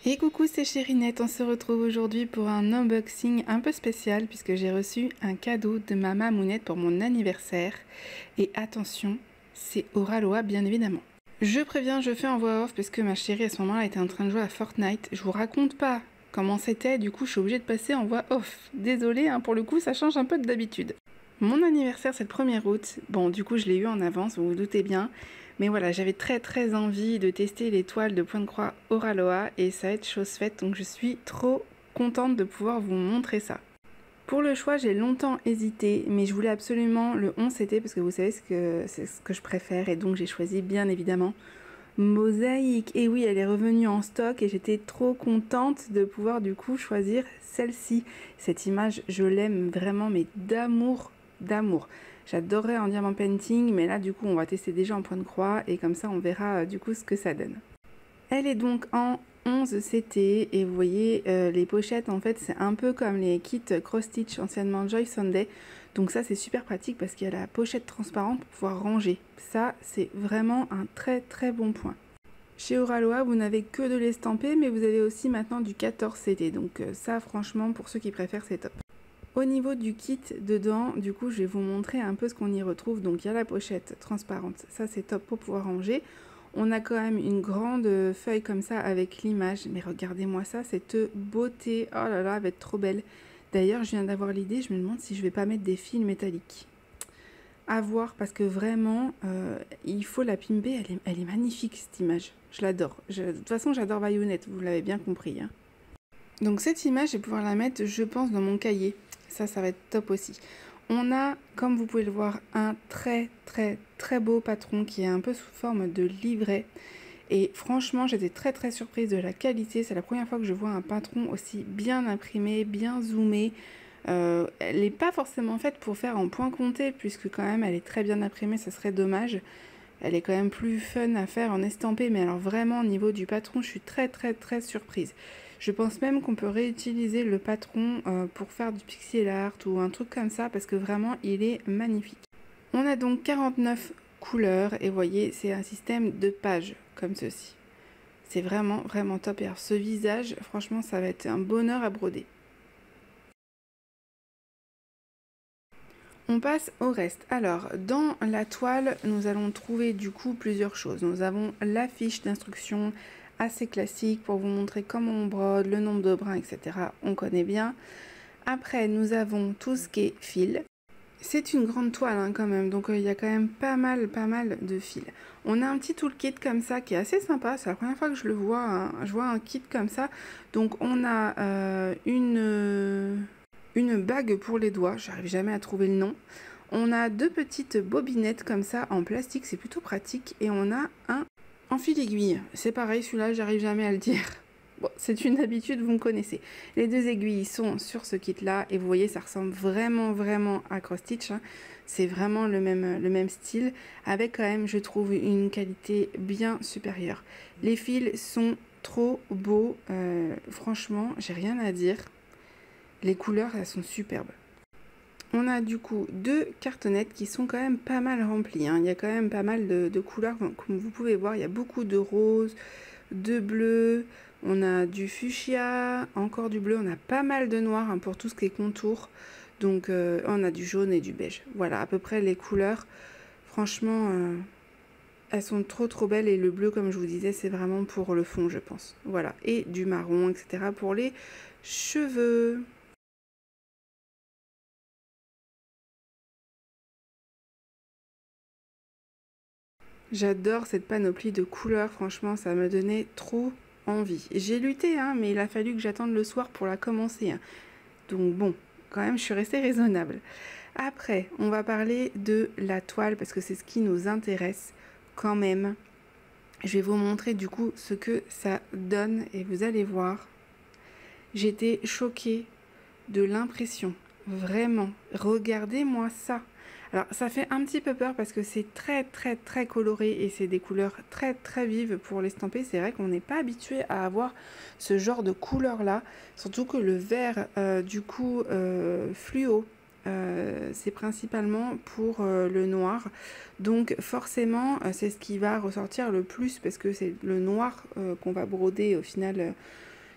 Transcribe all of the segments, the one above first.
Et coucou, c'est Chérinette, on se retrouve aujourd'hui pour un unboxing un peu spécial puisque j'ai reçu un cadeau de ma mamounette pour mon anniversaire. Et attention, c'est Oraloa bien évidemment. Je préviens, je fais en voix off puisque ma chérie à ce moment-là était en train de jouer à Fortnite. Je vous raconte pas comment c'était, du coup je suis obligée de passer en voix off. Désolée, hein, pour le coup ça change un peu de d'habitude. Mon anniversaire c'est le 1er août, bon du coup je l'ai eu en avance, vous vous doutez bien. Mais voilà, j'avais très envie de tester les toiles de point de croix Oraloa et ça va être chose faite, donc je suis trop contente de pouvoir vous montrer ça. Pour le choix, j'ai longtemps hésité, mais je voulais absolument le 11 CT parce que vous savez c'est ce que je préfère et donc j'ai choisi bien évidemment Mosaïque. Et oui, elle est revenue en stock et j'étais trop contente de pouvoir du coup choisir celle-ci. Cette image, je l'aime vraiment, mais d'amour. J'adorerais en diamant painting, mais là du coup on va tester déjà en point de croix et comme ça on verra du coup ce que ça donne. Elle est donc en 11 CT et vous voyez les pochettes en fait c'est un peu comme les kits cross stitch anciennement Joy Sunday, donc ça c'est super pratique parce qu'il y a la pochette transparente pour pouvoir ranger. Ça c'est vraiment un très bon point. Chez Oraloa vous n'avez que de l'estampé mais vous avez aussi maintenant du 14 CT, donc ça franchement pour ceux qui préfèrent c'est top. Au niveau du kit dedans, du coup je vais vous montrer un peu ce qu'on y retrouve. Donc il y a la pochette transparente, ça c'est top pour pouvoir ranger. On a quand même une grande feuille comme ça avec l'image, mais regardez-moi ça, cette beauté, oh là là, elle va être trop belle. D'ailleurs je viens d'avoir l'idée, je me demande si je vais pas mettre des fils métalliques. À voir parce que vraiment il faut la pimper, elle est magnifique cette image, je l'adore. De toute façon j'adore Bayonette, vous l'avez bien compris, hein. Donc cette image je vais pouvoir la mettre je pense dans mon cahier. Ça va être top aussi. On a, comme vous pouvez le voir, un très beau patron qui est un peu sous forme de livret. Et franchement, j'étais très surprise de la qualité. C'est la première fois que je vois un patron aussi bien imprimé, bien zoomé. Elle n'est pas forcément faite pour faire en point compté, puisque quand même elle est très bien imprimée, ça serait dommage. Elle est quand même plus fun à faire en estampé, mais alors vraiment au niveau du patron, je suis très surprise. Je pense même qu'on peut réutiliser le patron pour faire du pixel art ou un truc comme ça, parce que vraiment il est magnifique. On a donc 49 couleurs et voyez, c'est un système de pages comme ceci. C'est vraiment top. Et alors ce visage, franchement, ça va être un bonheur à broder. On passe au reste. Alors, dans la toile, nous allons trouver du coup plusieurs choses. Nous avons la fiche d'instruction assez classique pour vous montrer comment on brode, le nombre de brins, etc. On connaît bien. Après, nous avons tout ce qui est fil. C'est une grande toile hein, quand même, donc il y a quand même pas mal de fils. On a un petit toolkit comme ça qui est assez sympa, c'est la première fois que je le vois, hein. Je vois un kit comme ça. Donc on a une bague pour les doigts, j'arrive jamais à trouver le nom. On a deux petites bobinettes comme ça en plastique, c'est plutôt pratique. Et on a un en fil aiguille, c'est pareil, celui-là j'arrive jamais à le dire. Bon, c'est une habitude, vous me connaissez. Les deux aiguilles sont sur ce kit là et vous voyez ça ressemble vraiment à cross stitch, hein. C'est vraiment le même style avec quand même je trouve une qualité bien supérieure. Les fils sont trop beaux, franchement j'ai rien à dire. Les couleurs elles sont superbes. On a du coup deux cartonnettes qui sont quand même pas mal remplies, hein. Il y a quand même pas mal de couleurs comme vous pouvez voir, il y a beaucoup de rose, de bleu, on a du fuchsia, encore du bleu, on a pas mal de noir hein, pour tout ce qui est contour. Donc on a du jaune et du beige. Voilà à peu près les couleurs. Franchement, elles sont trop belles et le bleu comme je vous disais c'est vraiment pour le fond je pense. Voilà, et du marron etc. pour les cheveux. J'adore cette panoplie de couleurs, franchement ça me donnait trop envie. J'ai lutté hein, mais il a fallu que j'attende le soir pour la commencer, hein. Donc bon, quand même je suis restée raisonnable. Après, on va parler de la toile parce que c'est ce qui nous intéresse quand même. Je vais vous montrer du coup ce que ça donne et vous allez voir. J'étais choquée de l'impression. Vraiment, regardez-moi ça. Alors ça fait un petit peu peur parce que c'est très coloré et c'est des couleurs très vives pour l'estamper. C'est vrai qu'on n'est pas habitué à avoir ce genre de couleur là, surtout que le vert du coup fluo c'est principalement pour le noir, donc forcément c'est ce qui va ressortir le plus parce que c'est le noir qu'on va broder au final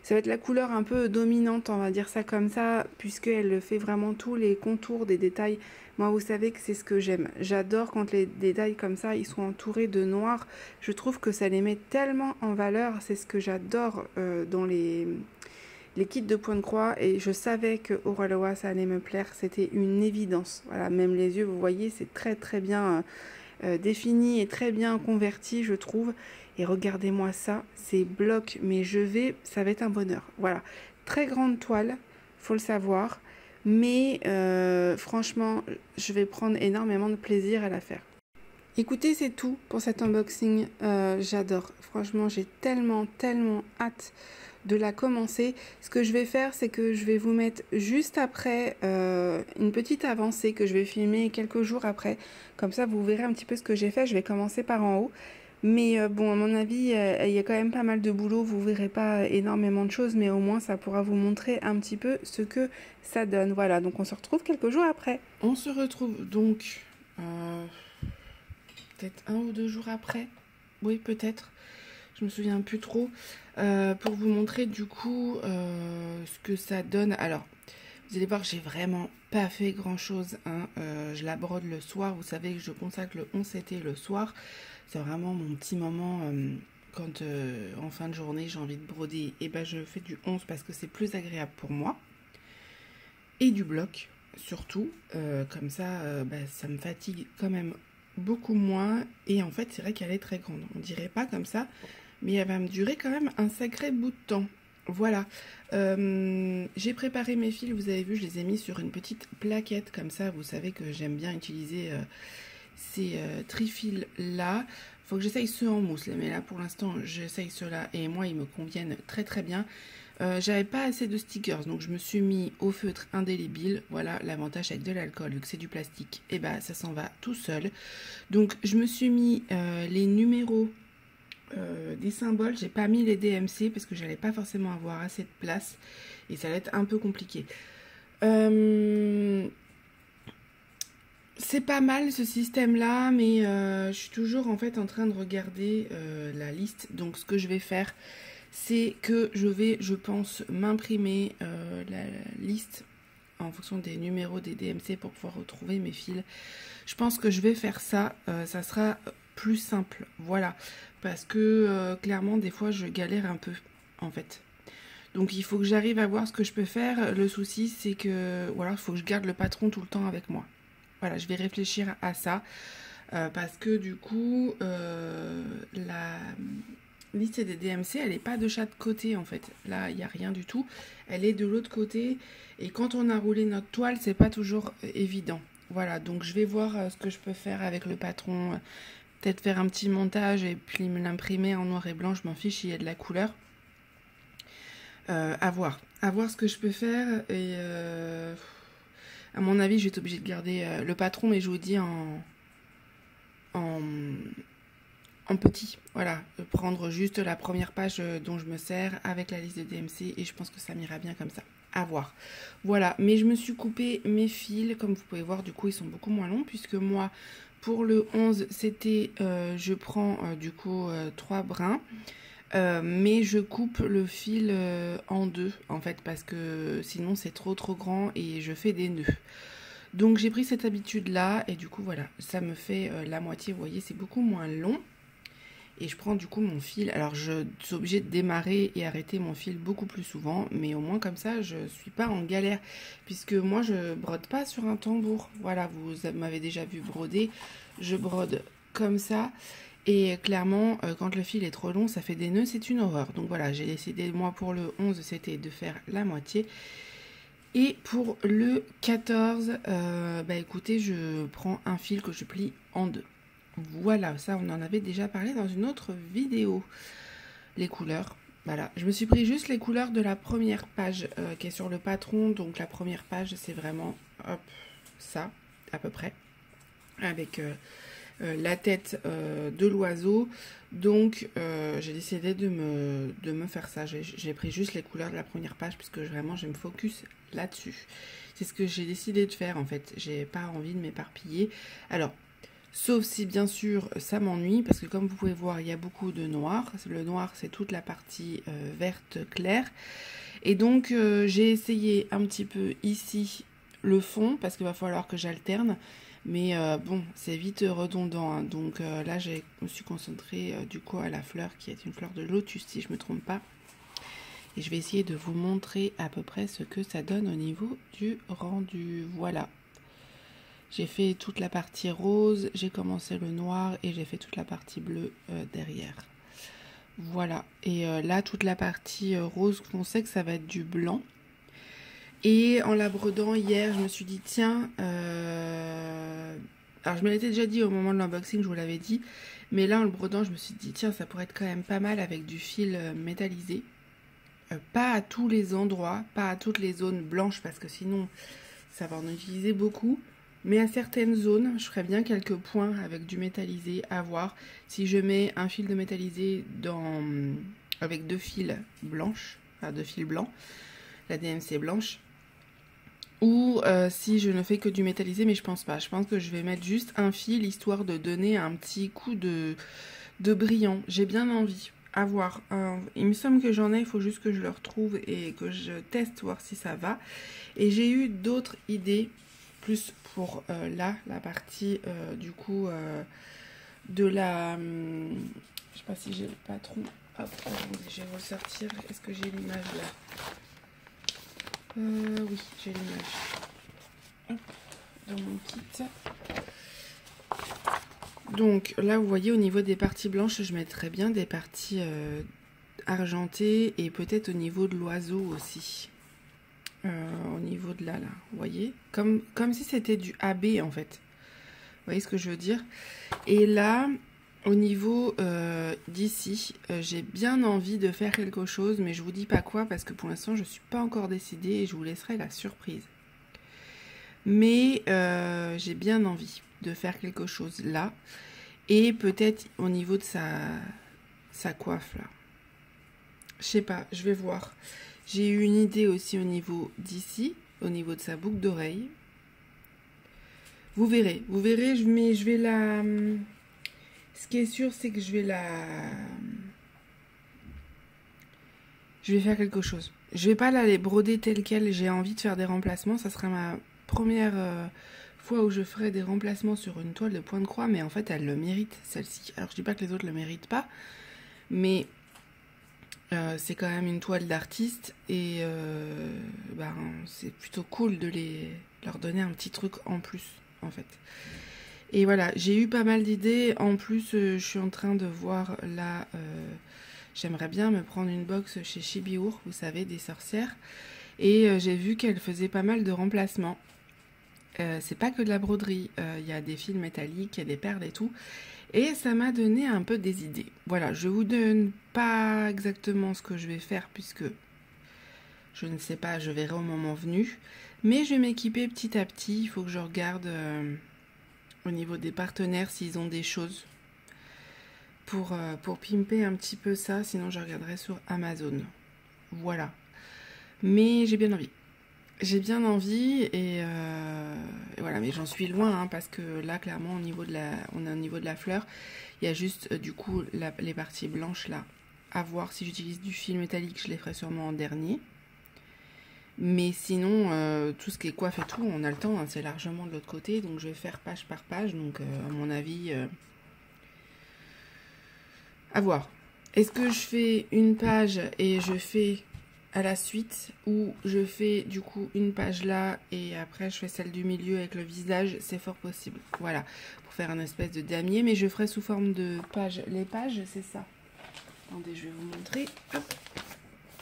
Ça va être la couleur un peu dominante, on va dire ça comme ça, puisqu'elle fait vraiment tous les contours des détails. Moi, vous savez que c'est ce que j'aime. J'adore quand les détails comme ça, ils sont entourés de noir. Je trouve que ça les met tellement en valeur. C'est ce que j'adore dans les kits de point de croix. Et je savais que Oraloa, ça allait me plaire. C'était une évidence. Voilà, même les yeux, vous voyez, c'est très très bien défini et très bien converti, je trouve. Et regardez-moi ça, c'est bloc, mais ça va être un bonheur. Voilà, très grande toile, faut le savoir. Mais franchement, je vais prendre énormément de plaisir à la faire. Écoutez, c'est tout pour cet unboxing. J'adore. Franchement, j'ai tellement hâte de la commencer. Ce que je vais faire, c'est que je vais vous mettre juste après une petite avancée que je vais filmer quelques jours après. Comme ça, vous verrez un petit peu ce que j'ai fait. Je vais commencer par en haut. Mais bon, à mon avis, il y a quand même pas mal de boulot. Vous verrez pas énormément de choses, mais au moins, ça pourra vous montrer un petit peu ce que ça donne. Voilà, donc on se retrouve quelques jours après. On se retrouve donc peut-être 1 ou 2 jours après. Oui, peut-être. Je me souviens plus trop. Pour vous montrer du coup ce que ça donne. Alors, vous allez voir, j'ai vraiment pas fait grand chose. Hein. Je la brode le soir. Vous savez que je consacre le 11-7 le soir. C'est vraiment mon petit moment quand en fin de journée j'ai envie de broder. Et ben je fais du 11 parce que c'est plus agréable pour moi. Et du bloc surtout. Comme ça, ça me fatigue quand même beaucoup moins. Et en fait, c'est vrai qu'elle est très grande. On dirait pas comme ça. Mais elle va me durer quand même un sacré bout de temps. Voilà. J'ai préparé mes fils, vous avez vu, je les ai mis sur une petite plaquette comme ça. Vous savez que j'aime bien utiliser ces trifils là. Faut que j'essaye ceux en mousse, mais là pour l'instant j'essaye ceux-là et moi ils me conviennent très très bien. J'avais pas assez de stickers, donc je me suis mis au feutre indélébile. Voilà l'avantage avec de l'alcool, vu que c'est du plastique, et bah ça s'en va tout seul. Donc je me suis mis les numéros des symboles. J'ai pas mis les DMC parce que j'allais pas forcément avoir assez de place et ça allait être un peu compliqué. C'est pas mal ce système là, mais je suis toujours en fait en train de regarder la liste. Donc ce que je vais faire, c'est que je pense m'imprimer la liste en fonction des numéros des DMC pour pouvoir retrouver mes fils. Je pense que je vais faire ça, ça sera plus simple, voilà, parce que clairement des fois je galère un peu en fait. Donc il faut que j'arrive à voir ce que je peux faire. Le souci c'est que voilà, il faut que je garde le patron tout le temps avec moi. Voilà, je vais réfléchir à ça parce que du coup la liste des DMC elle n'est pas de chaque côté en fait. Là il n'y a rien du tout, elle est de l'autre côté et quand on a roulé notre toile c'est pas toujours évident. Voilà, donc je vais voir ce que je peux faire avec le patron. Peut-être faire un petit montage et puis me l'imprimer en noir et blanc. Je m'en fiche, il y a de la couleur. À voir ce que je peux faire. Et à mon avis, je vais être obligée de garder le patron, mais je vous dis en petit. Voilà, prendre juste la première page dont je me sers avec la liste de DMC et je pense que ça m'ira bien comme ça. À voir. Voilà, mais je me suis coupé mes fils, comme vous pouvez voir, du coup ils sont beaucoup moins longs puisque moi pour le 11 c'était je prends du coup 3 brins mais je coupe le fil en 2 en fait parce que sinon c'est trop grand et je fais des nœuds. Donc j'ai pris cette habitude là et du coup voilà, ça me fait la moitié, vous voyez c'est beaucoup moins long. Et je prends du coup mon fil, alors je suis obligée de démarrer et arrêter mon fil beaucoup plus souvent, mais au moins comme ça je suis pas en galère, puisque moi je brode pas sur un tambour. Voilà, vous m'avez déjà vu broder, je brode comme ça, et clairement quand le fil est trop long ça fait des nœuds, c'est une horreur. Donc voilà, j'ai décidé, moi pour le 11 c'était de faire la moitié, et pour le 14, écoutez, je prends un fil que je plie en 2. Voilà, ça on en avait déjà parlé dans une autre vidéo. Les couleurs, voilà. Je me suis pris juste les couleurs de la première page qui est sur le patron. Donc la première page c'est vraiment, hop, ça, à peu près. Avec la tête de l'oiseau. Donc j'ai décidé de me faire ça. J'ai pris juste les couleurs de la première page puisque vraiment je me focus là-dessus. C'est ce que j'ai décidé de faire en fait. J'ai pas envie de m'éparpiller. Alors, Sauf si bien sûr ça m'ennuie, parce que comme vous pouvez voir, il y a beaucoup de noir. Le noir, c'est toute la partie verte claire. Et donc j'ai essayé un petit peu ici le fond, parce qu'il va falloir que j'alterne. Mais bon, c'est vite redondant, hein. Donc là, je me suis concentrée du coup à la fleur, qui est une fleur de lotus, si je ne me trompe pas. Et je vais essayer de vous montrer à peu près ce que ça donne au niveau du rendu. Voilà. J'ai fait toute la partie rose, j'ai commencé le noir et j'ai fait toute la partie bleue derrière. Voilà. Et là, toute la partie rose, on sait que ça va être du blanc. Et en la brodant hier, je me suis dit, tiens, alors je me l'étais déjà dit au moment de l'unboxing, je vous l'avais dit, mais là en le brodant, je me suis dit, tiens, ça pourrait être quand même pas mal avec du fil métallisé. Pas à tous les endroits, pas à toutes les zones blanches, parce que sinon, ça va en utiliser beaucoup. Mais à certaines zones, je ferais bien quelques points avec du métallisé à voir. Si je mets un fil de métallisé avec 2 fils blanches, enfin 2 fils blancs, la DMC blanche, ou si je ne fais que du métallisé, mais je pense pas. Je pense que je vais mettre juste un fil, histoire de donner un petit coup de brillant. J'ai bien envie. À voir. Il me semble que j'en ai, il faut juste que je le retrouve et que je teste, voir si ça va. Et j'ai eu d'autres idées, plus pour là, la partie du coup de la... je sais pas si j'ai le patron. Hop, attendez, je vais vous le sortir. Est-ce que j'ai l'image là? Oui, j'ai l'image. Hop, dans mon kit. Donc là, vous voyez, au niveau des parties blanches, je mettrais bien des parties argentées et peut-être au niveau de l'oiseau aussi. Au niveau de là, vous voyez, comme si c'était du AB en fait. Vous voyez ce que je veux dire? Et là, au niveau d'ici, j'ai bien envie de faire quelque chose, mais je vous dis pas quoi parce que pour l'instant, je suis pas encore décidée et je vous laisserai la surprise. Mais j'ai bien envie de faire quelque chose là. Et peut-être au niveau de sa coiffe là. Je sais pas, je vais voir. J'ai eu une idée aussi au niveau d'ici, au niveau de sa boucle d'oreille. Vous verrez, mais je vais la... Ce qui est sûr, c'est que je vais faire quelque chose. Je vais pas la broder telle quelle, j'ai envie de faire des remplacements. Ça sera ma première fois où je ferai des remplacements sur une toile de point de croix, mais en fait, elle le mérite, celle-ci. Alors, je dis pas que les autres le méritent pas, mais c'est quand même une toile d'artiste et c'est plutôt cool de leur donner un petit truc en plus, en fait. Et voilà, j'ai eu pas mal d'idées. En plus, je suis en train de voir là... j'aimerais bien me prendre une box chez Chibiur, vous savez, des sorcières. Et j'ai vu qu'elle faisait pas mal de remplacements. C'est pas que de la broderie, il y a des fils métalliques, il y a des perles et tout. Et ça m'a donné un peu des idées. Voilà, je vous donne pas exactement ce que je vais faire puisque je ne sais pas, je verrai au moment venu. Mais je vais m'équiper petit à petit. Il faut que je regarde au niveau des partenaires s'ils ont des choses pour pimper un petit peu ça. Sinon, je regarderai sur Amazon. Voilà. Mais j'ai bien envie. J'ai bien envie et voilà, mais j'en suis loin hein, parce que là, clairement, on est au niveau de la fleur. Il y a juste du coup les parties blanches là. À voir si j'utilise du fil métallique, je les ferai sûrement en dernier. Mais sinon, tout ce qui est coiffe et tout, on a le temps, hein, c'est largement de l'autre côté. Donc je vais faire page par page. Donc à mon avis, à voir. Est-ce que je fais une page et je fais à la suite ou je fais du coup une page là et après je fais celle du milieu avec le visage? C'est fort possible. Voilà, pour faire un espèce de damier, mais je ferai sous forme de page. Les pages, c'est ça. Attendez, je vais vous montrer. Hop.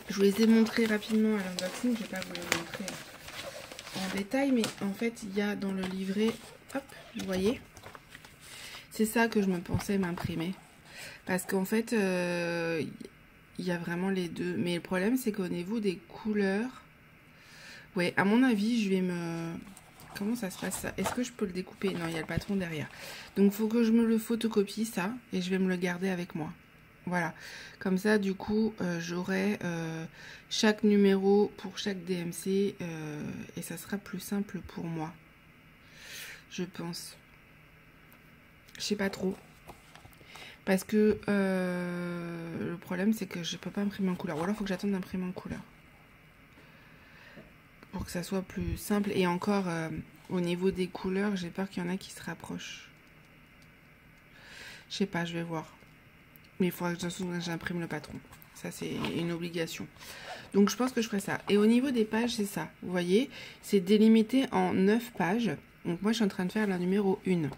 Je vous les ai montrés rapidement à l'unboxing, je vais pas vous les montrer en détail, mais en fait il y a dans le livret, hop, vous voyez, c'est ça que je me pensais m'imprimer. Parce qu'en fait, il y a vraiment les deux. Mais le problème, c'est qu'au niveau des couleurs... Ouais, à mon avis, je vais me... Comment ça se passe ça? Est-ce que je peux le découper? Non, il y a le patron derrière. Donc, il faut que je me le photocopie, ça. Et je vais me le garder avec moi. Voilà. Comme ça, du coup, j'aurai chaque numéro pour chaque DMC. Et ça sera plus simple pour moi. Je pense. Je sais pas trop. Parce que le problème, c'est que je peux pas imprimer en couleur. Ou alors, il faut que j'attende d'imprimer en couleur. Pour que ça soit plus simple. Et encore, au niveau des couleurs, j'ai peur qu'il y en a qui se rapprochent. Je sais pas, je vais voir. Mais il faudra que j'imprime le patron. Ça, c'est une obligation. Donc, je pense que je ferai ça. Et au niveau des pages, c'est ça. Vous voyez, c'est délimité en 9 pages. Donc, moi, je suis en train de faire la numéro 1.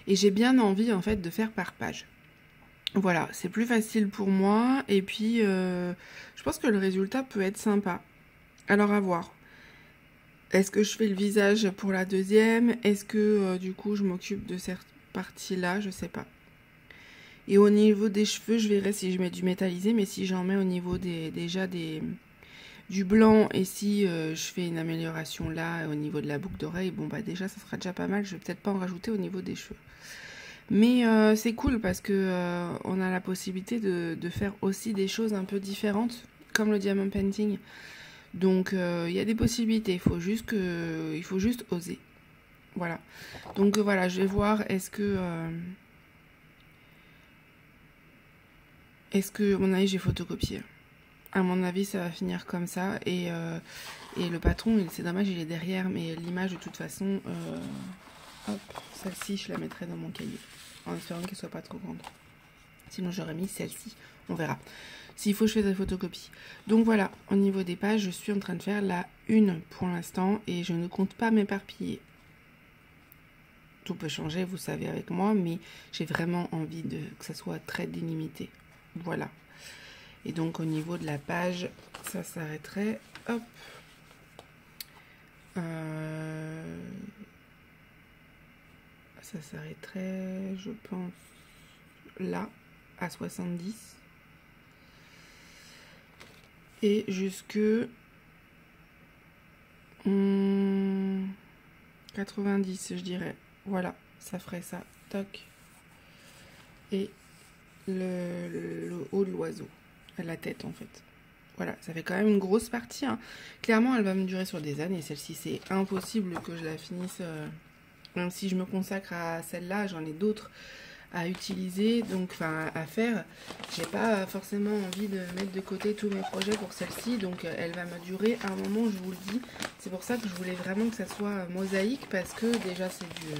Et j'ai bien envie, en fait, de faire par page. Voilà, c'est plus facile pour moi. Et puis, je pense que le résultat peut être sympa. Alors, à voir. Est-ce que je fais le visage pour la deuxième? Est-ce que, du coup, je m'occupe de cette partie-là? Je sais pas. Et au niveau des cheveux, je verrai si je mets du métallisé. Mais si j'en mets au niveau du blanc et si je fais une amélioration là, au niveau de la boucle d'oreille, bon, bah déjà, ça sera déjà pas mal. Je vais peut-être pas en rajouter au niveau des cheveux. Mais c'est cool parce que on a la possibilité de faire aussi des choses un peu différentes, comme le diamond painting. Donc il y a des possibilités, il faut juste oser. Voilà. Donc voilà, je vais voir est-ce que à mon avis j'ai photocopié. À mon avis ça va finir comme ça et le patron, c'est dommage, il est derrière, mais l'image de toute façon, hop, celle-ci je la mettrai dans mon cahier en espérant qu'elle soit pas trop grande. Sinon j'aurais mis celle-ci, on verra. S'il faut, je fais des photocopies. Donc voilà, au niveau des pages, je suis en train de faire la 1 pour l'instant et je ne compte pas m'éparpiller. Tout peut changer, vous savez, avec moi, mais j'ai vraiment envie que ça soit très délimité. Voilà. Et donc au niveau de la page, ça s'arrêterait, hop. Ça s'arrêterait, je pense, là, à 70. Et jusque 90, je dirais. Voilà, ça ferait ça. Toc. Et le haut de l'oiseau. La tête, en fait. Voilà, ça fait quand même une grosse partie. Hein. Clairement, elle va me durer sur des années. Celle-ci, c'est impossible que je la finisse. Même si je me consacre à celle-là, j'en ai d'autres à utiliser, donc enfin à faire. J'ai pas forcément envie de mettre de côté tous mes projets pour celle-ci, donc elle va me durer un moment, je vous le dis. C'est pour ça que je voulais vraiment que ça soit mosaïque, parce que déjà c'est du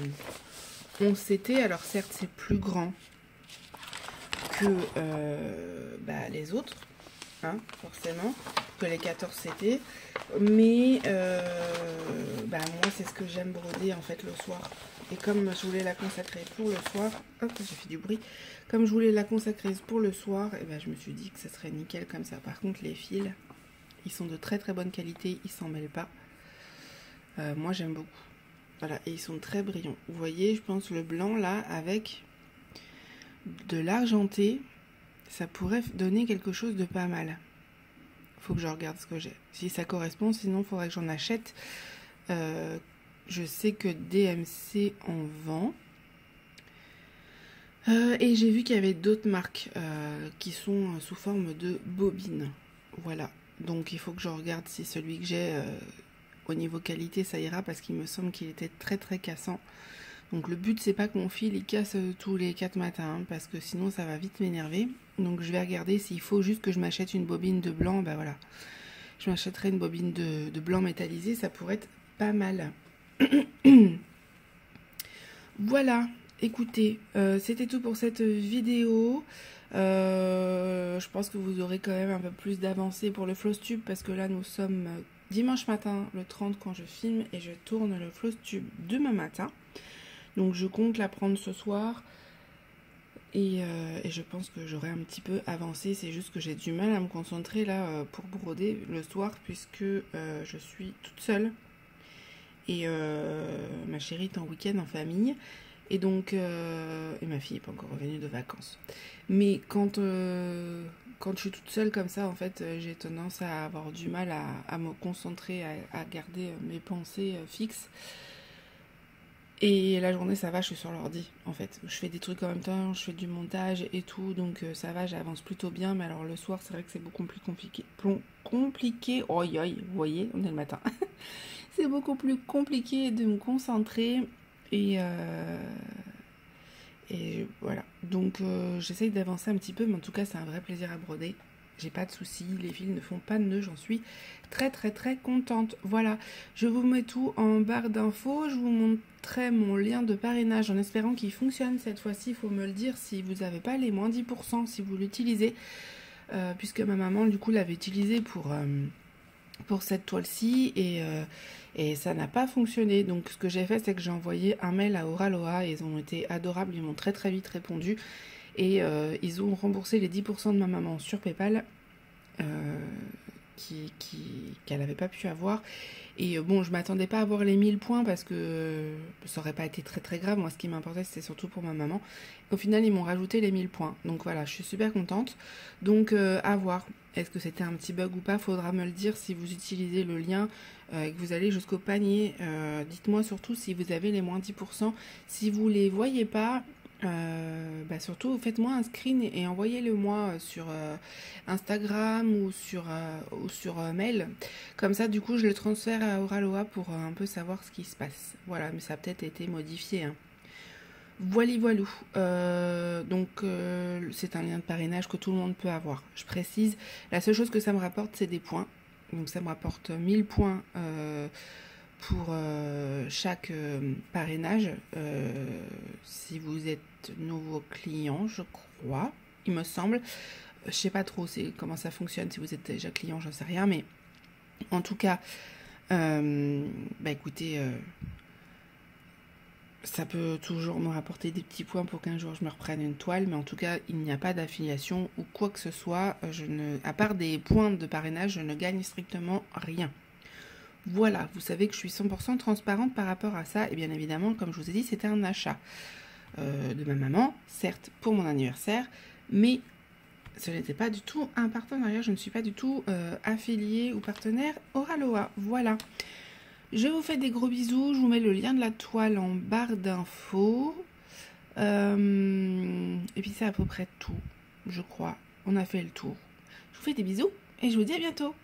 11 CT, alors certes c'est plus grand que les autres, hein, forcément, que les 14 CT, mais moi c'est ce que j'aime broder en fait le soir. Et comme je voulais la consacrer pour le soir, hop, j'ai fait du bruit. Comme je voulais la consacrer pour le soir, et je me suis dit que ça serait nickel comme ça. Par contre, les fils, ils sont de très très bonne qualité, ils s'en mêlent pas. Moi, j'aime beaucoup. Voilà, et ils sont très brillants. Vous voyez, je pense le blanc là, avec de l'argenté, ça pourrait donner quelque chose de pas mal. Faut que je regarde ce que j'ai. Si ça correspond, sinon il faudrait que j'en achète. Je sais que DMC en vend. Et j'ai vu qu'il y avait d'autres marques qui sont sous forme de bobines. Voilà. Donc il faut que je regarde si celui que j'ai au niveau qualité ça ira, parce qu'il me semble qu'il était très très cassant. Donc le but c'est pas que mon fil il casse tous les 4 matins, hein, parce que sinon ça va vite m'énerver. Donc je vais regarder s'il faut juste que je m'achète une bobine de blanc. Voilà. Je m'achèterai une bobine de blanc métallisé, ça pourrait être pas mal. Voilà, écoutez, c'était tout pour cette vidéo. Je pense que vous aurez quand même un peu plus d'avancée pour le Flosstube, parce que là nous sommes dimanche matin, le 30 quand je filme, et je tourne le Flosstube demain matin. Donc je compte la prendre ce soir. Et je pense que j'aurai un petit peu avancé. C'est juste que j'ai du mal à me concentrer là pour broder le soir, puisque je suis toute seule. Et ma chérie est en week-end en famille. Et donc, et ma fille n'est pas encore revenue de vacances. Mais quand je suis toute seule comme ça, en fait, j'ai tendance à avoir du mal à me concentrer, à garder mes pensées fixes. Et la journée, ça va, je suis sur l'ordi, en fait. Je fais des trucs en même temps, je fais du montage et tout, donc ça va, j'avance plutôt bien. Mais alors le soir, c'est vrai que c'est beaucoup plus compliqué. Oi, vous voyez, on est le matin. C'est beaucoup plus compliqué de me concentrer. Et Et voilà, donc j'essaye d'avancer un petit peu, mais en tout cas c'est un vrai plaisir à broder. J'ai pas de soucis, les fils ne font pas de nœuds, j'en suis très très très contente. Voilà, je vous mets tout en barre d'infos, je vous montrerai mon lien de parrainage en espérant qu'il fonctionne cette fois-ci. Il faut me le dire si vous n'avez pas les moins 10%, si vous l'utilisez, puisque ma maman du coup l'avait utilisé pour cette toile-ci et ça n'a pas fonctionné. Donc ce que j'ai fait, c'est que j'ai envoyé un mail à Oraloa et ils ont été adorables, ils m'ont très très vite répondu et ils ont remboursé les 10% de ma maman sur PayPal qu'elle n'avait pas pu avoir. Et bon, je m'attendais pas à avoir les 1000 points parce que ça aurait pas été très très grave. Moi, ce qui m'importait, c'était surtout pour ma maman. Au final, ils m'ont rajouté les 1000 points. Donc voilà, je suis super contente. Donc à voir. Est-ce que c'était un petit bug ou pas? Faudra me le dire si vous utilisez le lien et que vous allez jusqu'au panier. Dites-moi surtout si vous avez les moins 10%. Si vous les voyez pas, surtout faites-moi un screen et envoyez-le moi sur Instagram ou sur mail. Comme ça, du coup, je le transfère à Oraloa pour un peu savoir ce qui se passe. Voilà, mais ça a peut-être été modifié, hein. Voilou. Donc, c'est un lien de parrainage que tout le monde peut avoir. Je précise, la seule chose que ça me rapporte, c'est des points. Donc, ça me rapporte 1000 points pour chaque parrainage. Si vous êtes nouveau client, je crois, il me semble. Je sais pas trop comment ça fonctionne, si vous êtes déjà client, j'en sais rien. Mais en tout cas, écoutez... ça peut toujours me rapporter des petits points pour qu'un jour je me reprenne une toile, mais en tout cas, il n'y a pas d'affiliation ou quoi que ce soit. À part des points de parrainage, je ne gagne strictement rien. Voilà, vous savez que je suis 100% transparente par rapport à ça. Et bien évidemment, comme je vous ai dit, c'était un achat de ma maman, certes pour mon anniversaire, mais ce n'était pas du tout un partenariat. Je ne suis pas du tout affiliée ou partenaire Oraloa. Voilà. Je vous fais des gros bisous, je vous mets le lien de la toile en barre d'infos. Et puis c'est à peu près tout, je crois. On a fait le tour. Je vous fais des bisous et je vous dis à bientôt.